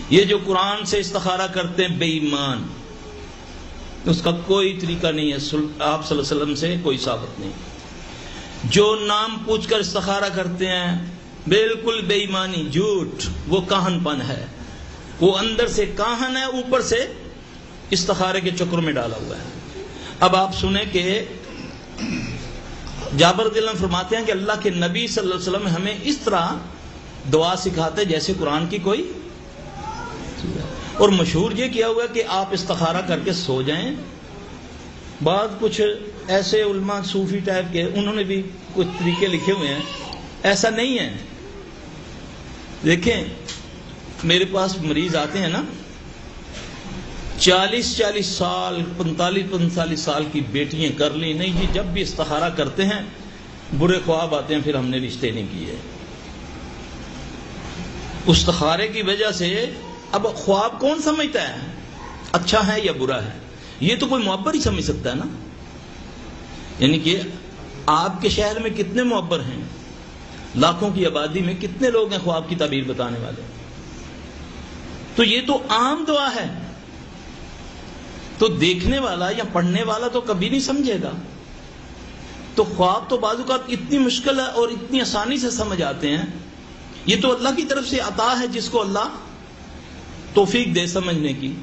یہ جو قرآن سے استخارہ کرتے ہیں بے ایمان، اس کا کوئی طریقہ نہیں ہے، آپ صلی اللہ علیہ وسلم سے کوئی ثابت نہیں۔ جو نام پوچھ کر استخارہ کرتے ہیں بالکل بے ایمانی، جھوٹ، وہ کاہن پن ہے، وہ اندر سے کاہن ہے، اوپر سے استخارے کے چکر میں ڈالا ہوا ہے۔ اب آپ سنیں کہ جابر رضی اللہ عنہ فرماتے ہیں کہ اللہ کے نبی صلی اللہ علیہ وسلم ہمیں اس طرح دعا سکھاتے جیسے قرآن کی کوئی، اور مشہور یہ کیا ہوا ہے کہ آپ استخارہ کر کے سو جائیں۔ بعض کچھ ایسے علماء صوفی ٹائپ کے انہوں نے بھی کچھ طریقے لکھے ہوئے ہیں، ایسا نہیں ہے۔ دیکھیں میرے پاس مریض آتے ہیں نا، 40 سال 45 سال کی بیٹیاں کر لی، نہیں جی جب بھی استخارہ کرتے ہیں برے خواب آتے ہیں، پھر ہم نے رشتے نہیں کیے۔ استخارے کی وجہ سے اب خواب کون سمجھتا ہے اچھا ہے یا برا ہے؟ یہ تو کوئی معبر ہی سمجھ سکتا ہے نا۔ یعنی کہ آپ کے شہر میں کتنے معبر ہیں، لاکھوں کی آبادی میں کتنے لوگ ہیں خواب کی تعبیر بتانے والے؟ تو یہ تو عام دعا ہے، تو دیکھنے والا یا پڑھنے والا تو کبھی نہیں سمجھے گا۔ تو خواب تو بعض اوقات اتنی مشکل ہے اور اتنی آسانی سے سمجھ آتے ہیں، یہ تو اللہ کی طرف سے عطا ہے، جس کو اللہ توفیق دے سمجھنے کی،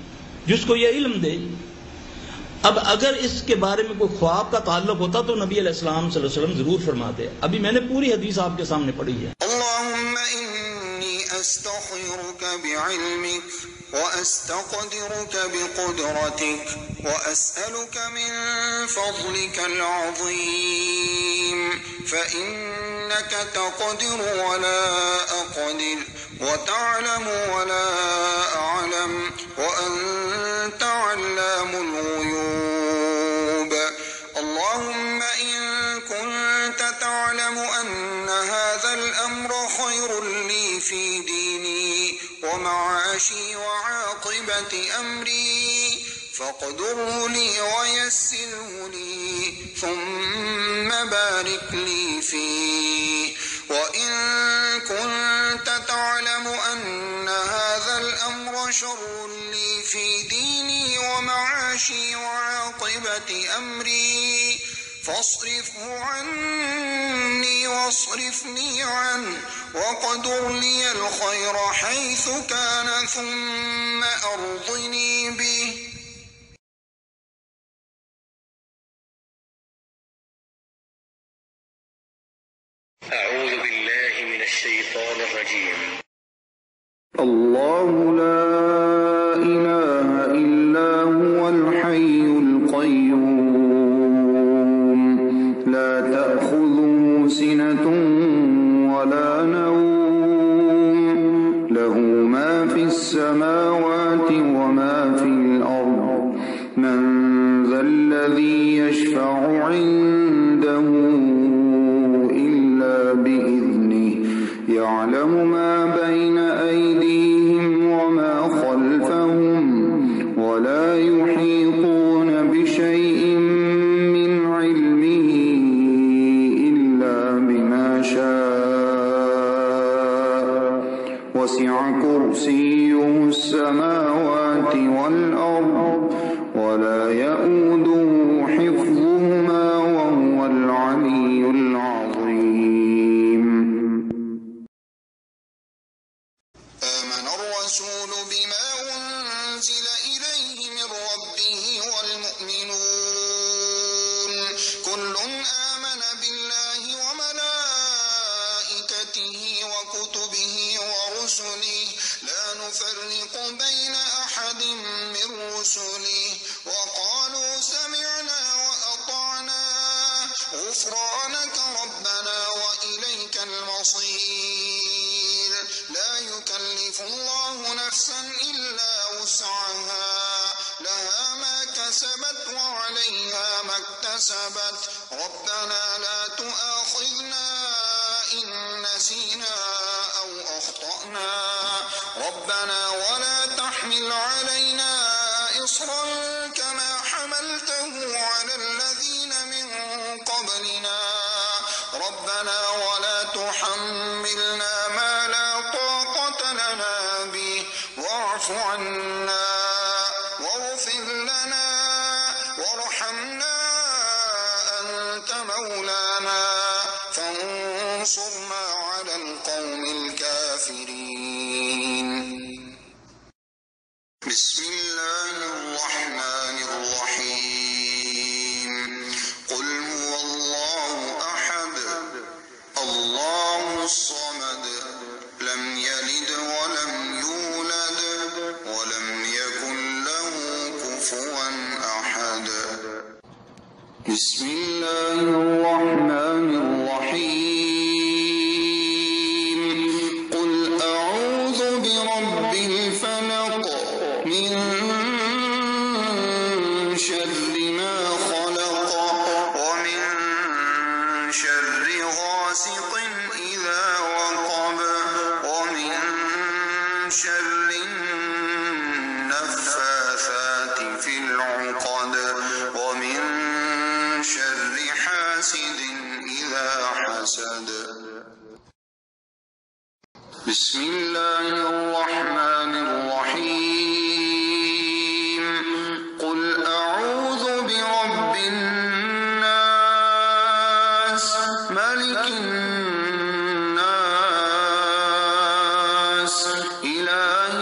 جس کو یہ علم دے۔ اب اگر اس کے بارے میں کوئی خواب کا تعلق ہوتا تو نبی علیہ السلام صلی اللہ علیہ وسلم ضرور فرماتے۔ ابھی میں نے پوری حدیث آپ کے سامنے پڑھی ہے۔ اللہم انی استخیرک بعلمک وأستقدرك بقدرتك وأسألك من فضلك العظيم فإنك تقدر ولا أقدر وتعلم ولا أعلم وأنت علام الغيوب اللهم إن كنت تعلم أن هذا الأمر خير لي في ديني ومعاشي وعاقبة أمري فاقدره لي ويسره لي ثم بارك لي فيه وإن كنت تعلم أن هذا الأمر شر لي في ديني ومعاشي وعاقبة أمري فاصرفه عني واصرفني عنه وقدر لي الخير حيث كان ثم أرضني به أعوذ بالله من الشيطان الرجيم الله لا إله إلا هو الحي القيوم لا تأخذه سنة ولا نوم له ما في السماوات وما في الأرض من ذا الذي يشفع عنده إلا بإذنه يعلم ما بين أيديهم وما خلفهم ولا يحيطون بشيء من علمه إلا بما شاء وسع كرسيه السماوات والأرض ولا يؤوده حفظهما وهو العلي العظيم آمن الرسول بما أنزل إليه من ربه والمؤمنون كل آمن بالله وملائكته وكتبه ورسله لا نفرق بين أحد من رسله وقالوا سمعنا وأطعنا غفرانك ربنا وإليك المصير لا يكلف الله نفسا إلا وسعها لها ما كسبت وعليها ما اكتسبت ربنا لا تؤاخذنا إن نسينا أو أخطأنا ربنا ولا تحمل علينا إصرا كما حملته على الذين من قبلنا ربنا ولا تحملنا ما لا طاقة لنا به واعف فاعف عنا واغفر لنا وارحمنا أنت مولانا فانصرنا على القوم الكافرين. بسم الله الرحمن الرحيم. قل هو الله أحد الله الصمد لم يلد ولم يولد ولم يكن له كفوا أحد. بسم الله الرحمن الرحيم. قل أعوذ برب الفلق من شر ما خلق ومن شر غاسق إذا وقب ومن شر النفاثات في العقد ومن شر حاسد إذا حسد. بسم الله الرحمن الرحيم. قل أعوذ برب الناس ملك الناس إله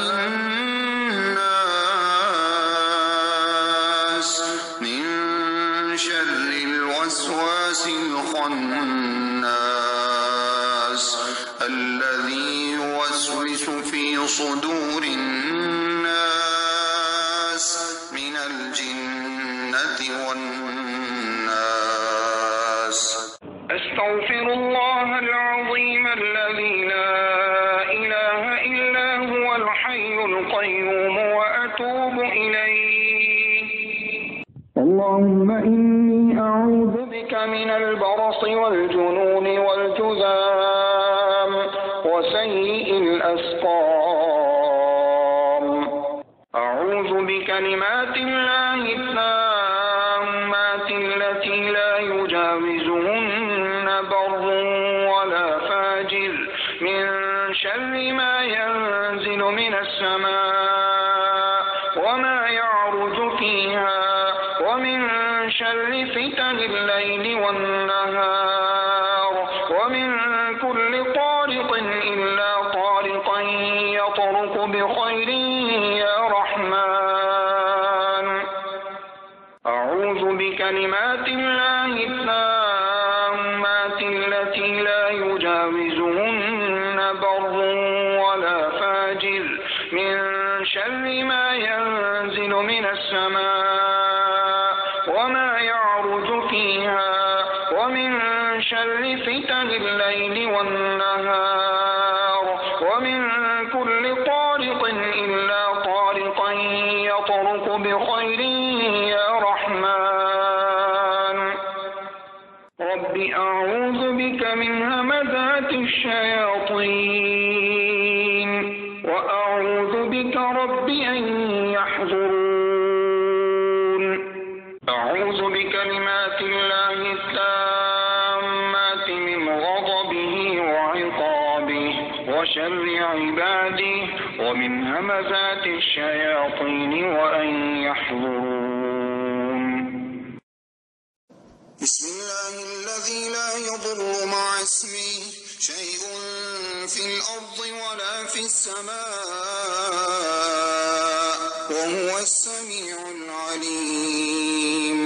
الناس من شر الوسواس الخناس الذي يوسوس في صدور الناس من الجنة والناس. أستغفر الله العظيم الذي لا إله إلا هو الحي القيوم وأتوب إليه. اللهم إني أعوذ بك من البرص والجنون والجذام وسيء الأسقام. أعوذ بكلمات الله التامات التي لا يجاوزهن بر ولا فاجر من شر ما ينزل من السماء وما يعرج فيها ومن شر فتن الليل والنهار ومن كل طارق إلا طارقا يطرق بخير يا رحمن. أعوذ بكلمات الله التامات التي لا يجاوزهن بر ولا فاجر من شر ما ينزل من السماء وما يعرج فيها ومن شر فتن الليل والنهار ومن كل طارق إلا طارقا يطرق بخير يا رحمن. رب أعوذ بك من همزات الشياطين وأعوذ بك رب أن يحضرون. أعوذ بكلمات الله التامات من غضبه وعقابه وشر عباده ومن همزات الشياطين وأن يحضرون. بسم الله الذي لا يضر مع اسمه شيء في الأرض ولا في السماء وهو السميع العليم.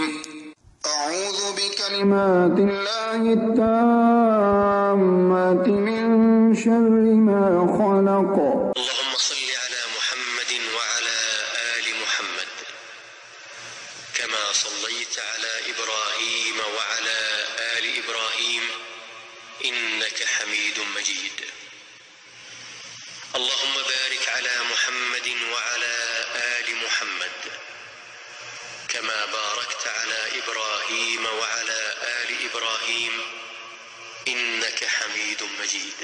أعوذ بكلمات الله التامات من شر ما خلق. اللهم صل على محمد وعلى آل محمد كما صليت على إبراهيم وعلى آل إبراهيم إنك حميد مجيد. اللهم بارك على محمد وعلى آل محمد كما باركت على إبراهيم وعلى آل إبراهيم إنك حميد مجيد.